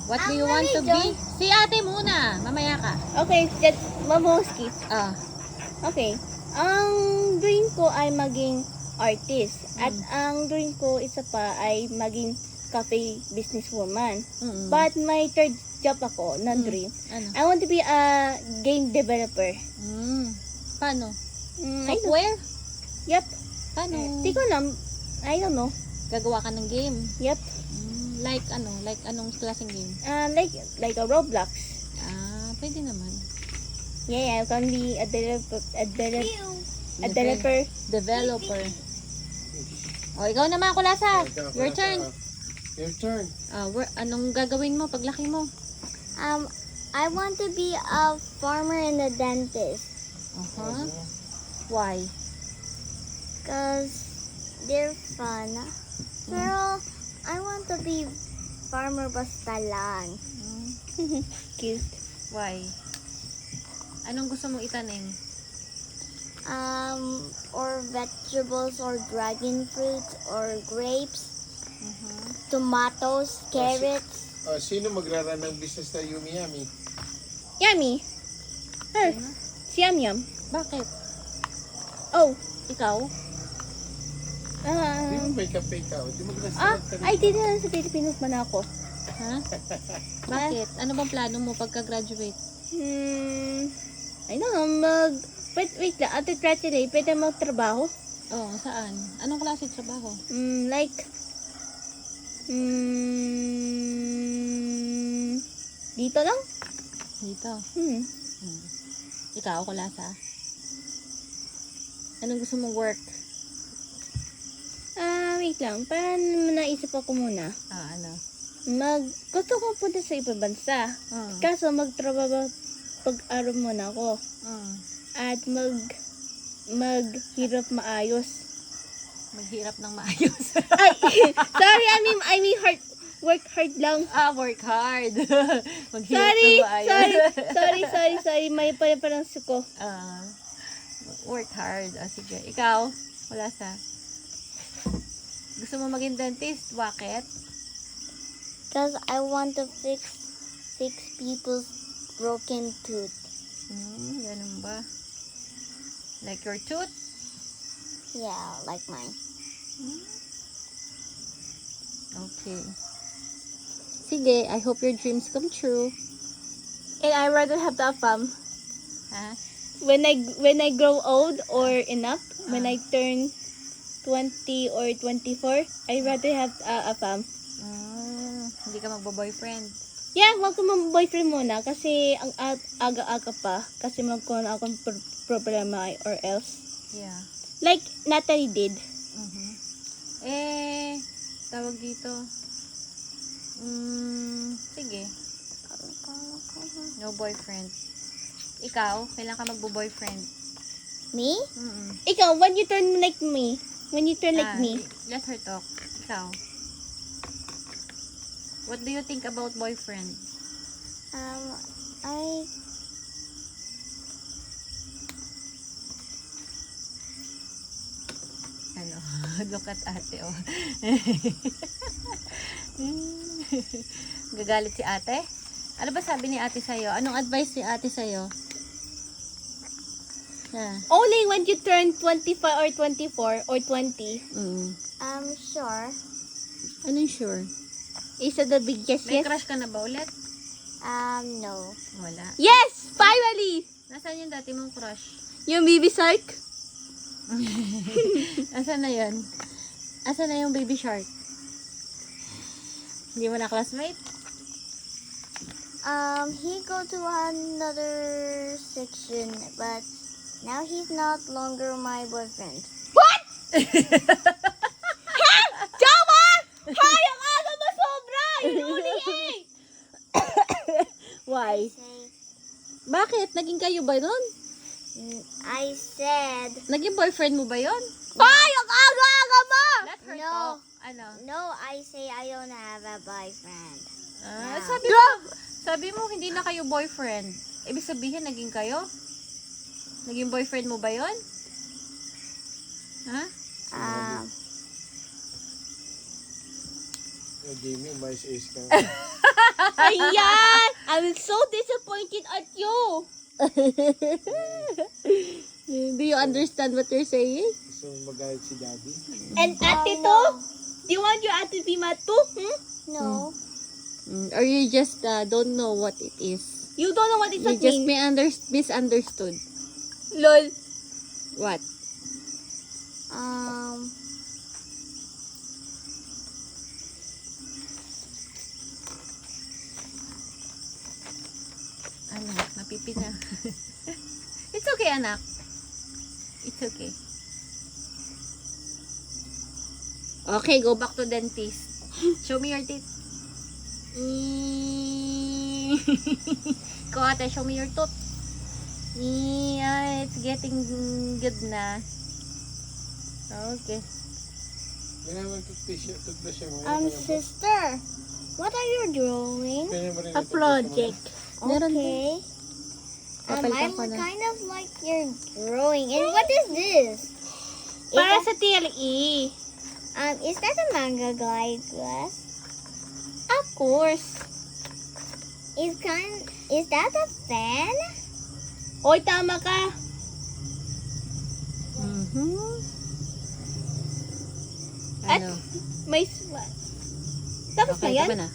What do you want to be? Si ate muna. Mamaya ka. Okay, just skip. Ah. Okay. Ang dream ko ay maging artist. At ang dream ko isa pa ay maging cafe businesswoman. But my third job ako, non-dream. Ano? I want to be a game developer. Paano? I don't- Software? Yep. Paano? Di ko alam. I don't know. Gagawa ka ng game. Yep. Like ano? Like anong klaseng game? Like a Roblox. Pwede naman. Yeah, I can be a developer. Developer. O, ikaw naman, Kulasa. Your turn. Your turn. Anong gagawin mo paglaki mo? I want to be a farmer and a dentist. Why? Because they're fun. Pero I want to be farmer basta lang. Cute. Why? Anong gusto mong itanim? Or vegetables or dragon fruits or grapes, tomatoes, carrots. Sino magraran ng business na Yummy Yummy? Yummy. Her. Si Yum Yum. Bakit? Oh. Ikaw? Di mo may kape ka? Di mo nasa Ay, dito na sa Pilipinas man ako. Ha? Bakit? Ano bang plano mo pagka-graduate? I don't know, wait lang, after graduate, pwede magtrabaho? Saan? Anong klase trabaho? Dito lang? Dito. Ikaw, Kulasa? Anong gusto mong work? Wait lang, parang naisip ako muna. Ano? Gusto ko punta sa ibang bansa. Kaso magtrabaho pag-araw muna ako. At maghirap maayos. Maghirap ng maayos. Ay, sorry, I mean work hard lang. Work hard. Maghirap ng maayos. Sorry, may parang ko. Work hard. Sige. Ikaw, wala sa. Gusto mo maging dentist? Bakit? Because I want to fix people's broken tooth. Ganun ba? Like your tooth? Yeah, like mine. Okay. Sige, I hope your dreams come true. And I rather have the farm. Ha? When I grow old or enough, when I turn 20 or 24, I rather have a farm. Hindi ka magbo-boyfriend. Yeah, wag ko mag-boyfriend muna kasi ang aga-aga pa kasi magkaroon akong problema or else. Yeah. Like Natalie did. Tawag dito. Sige. No boyfriend. Ikaw, kailan ka magbo-boyfriend? Me? Ikaw, when you turn like me? When you turn like me? Let her talk. Ikaw. What do you think about boyfriend? Ano? Look at ate, oh. Gagalit si ate? Ano ba sabi ni ate sa'yo? Anong advice ni ate sa'yo? Only when you turn 25 or 24 or 20. Sure. Anong sure? Is it the biggest May yes? crush ka na ba ulit? No. Wala. Yes! Finally! Nasaan yung dati mong crush? Yung baby shark? Asan na yun? Asan na yung baby shark? Hindi mo na classmate? He go to another section, but now he's not longer my boyfriend. What? Ha? Jawa! Hay, ang aga mo sobra! You're only 8! Why? Bakit? Naging kayo ba nun? I said Naging boyfriend mo ba yun? Hay, ang aga-aga mo! Let her No. talk. Ano? no. I say I don't have a boyfriend. Sabi mo hindi na kayo boyfriend. Ibig sabihin naging kayo? Naging boyfriend mo ba yun? Ha? Jamie, mais ace ka. Ayan! I'm so disappointed at you. Do you understand what you're saying? So, magalit si daddy. And ate to? Do you want your ate to be mad too? No. Or you just don't know what it is? You don't know what it You just means. misunderstood. Lol. What? Anak, napipi na. It's okay, anak. It's okay. Okay, go back to dentist. Show me your teeth. Go ate, show me your tooth. Yeah, it's getting good na. Okay. May naman toothbrush siya. Sister, what are you drawing? A project. Meron Okay. Papalitan I'm ko na. kind of like you're drawing. And what is this? Para sa TLE. Is that a manga guide glass? Of course. Is that a fan? Oy, tama ka. At Ano? may... Tapos na Okay, yan? tama na.